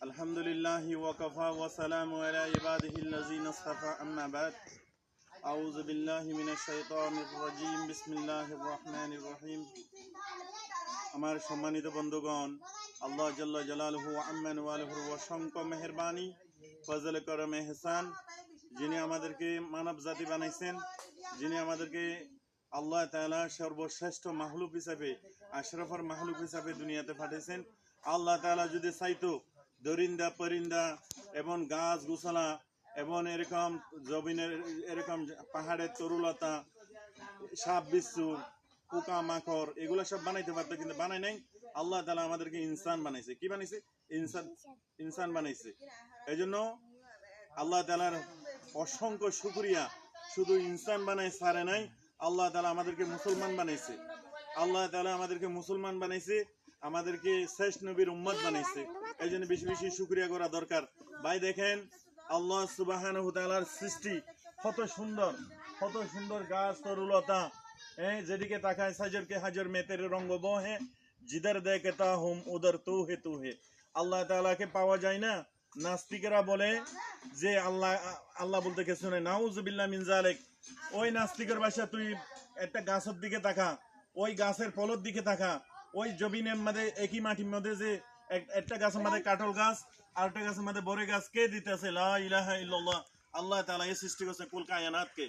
আলহামদুলিল্লাহি ওয়া কাফা ওয়া সালামু আলা ইবাদিহিল্লাযিনা ইসতাফা আম্মা বাদ আউযু বিল্লাহি মিনাশ শাইতানির রাজীম বিসমিল্লাহির রহমানির রহিম। আমার সম্মানিত বন্ধুগণ, আল্লাহ জাল্লা জালালুহু ওয়া আম্মান ওয়ালাহুর অসংখ্য মেহেরবানি, ফজল করম এহসান, যিনি আমাদেরকে মানব জাতি বানাইছেন, যিনি আমাদেরকে আল্লাহ তাআলা সর্বশ্রেষ্ঠ মাহলুক হিসাবে, আশরাফর মাহলুক হিসাবে দুনিয়াতে পাঠিয়েছেন। আল্লাহ তাআলা যদি চাইতো দরিন্দা পরিন্দা এবং গাছ গোছালা এবং এরকম জমিনের এরকম পাহাড়ের তরুলতা, সাপ বিচ্ছু, পোকা মাকড় এগুলো সব বানাইতে পারতো, কিন্তু বানাই নাই। আল্লাহ তাআলা আমাদেরকে ইনসান বানাইছে। কি বানাইছে? ইনসান বানাইছে। এই জন্য আল্লাহ তাআলার অসংখ্য শুকরিয়া। শুধু ইনসান বানাই সারে নাই, আল্লাহ তাআলা আমাদেরকে মুসলমান বানাইছে। আল্লাহ তাআলা আমাদেরকে মুসলমান বানাইছে, আমাদেরকে শেষ নবীর উম্মত বানাইছে। এই জন্য বেশি বেশি শুকরিয়া করা দরকার। ভাই দেখেন, আল্লাহ সুবহানাহু ওয়া তাআলার সৃষ্টি কত সুন্দর গাছ তরুলতা, যেদিকে তাকায় সাজর के हजर में तेरे रंग वो है, जिधर देखता हूं उधर तू है। আল্লাহ তাআলাকে পাওয়া যায় না। নাস্তিকেরা বলে যে আল্লাহ বলতে কিছু নেই, নাউজুবিল্লাহ মিন যালিক। ওই নাস্তিকের ভাষা, তুই একটা গাছের দিকে তাকা, ওই গাছের ফলের দিকে তাকা, ওই জমিনের মধ্যে একই মাটির মধ্যে যে একটা গাছের মধ্যে কাটল গাছ আর একটা গাছের মধ্যে বড় গাছ কে দিতেছে? লা ইলাহা ইল্লাল্লাহ। আল্লাহ তাআলা এই সৃষ্টি করছে কুল কায়নাতকে।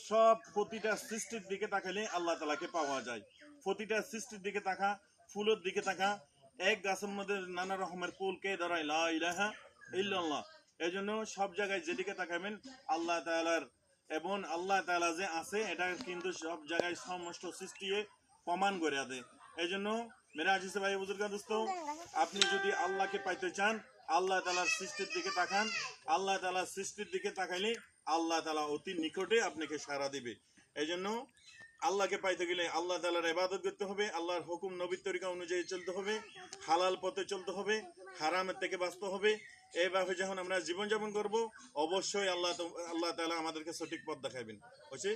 সব প্রতিটা সৃষ্টির দিকে তাকালে আল্লাহ তাআলাকে পাওয়া যায়। প্রতিটা সৃষ্টির দিকে তাকা, ফুলের দিকে তাকা, এক গাছের মধ্যে নানা রকমের ফুল কে ধরায়? লা ইলাহা ইল্লাল্লাহ। এই জন্য সব জায়গায় যেদিকে তাকাবেন আল্লাহ তাআলার এবং আল্লাহ তাআলা যে আছে এটা কিন্তু সব জায়গায় সমস্ত সৃষ্টি প্রমাণ করে দেয়। এই জন্য মেরা আজিজ ভাই বুজুর্গ দোস্ত, আপনি যদি আল্লাহকে পাইতে চান, আল্লাহ তাআলার সৃষ্টির দিকে তাকান। আল্লাহ তাআলার সৃষ্টির দিকে তাকাইলে আল্লাহ তাআলা অতি নিকটে আপনাকে সাড়া দিবে। এই জন্য আল্লাহকে পাইতে গেলে আল্লাহ তাআলার ইবাদত করতে হবে, আল্লাহর হুকুম নবীর তরিকা অনুযায়ী চলতে হবে, হালাল পথে চলতে হবে, হারামের থেকে বাঁচতে হবে। এইভাবে যখন আমরা জীবনযাপন করব, অবশ্যই আল্লাহ তাআলা আমাদেরকে সঠিক পথ দেখাবেন। বুঝছি?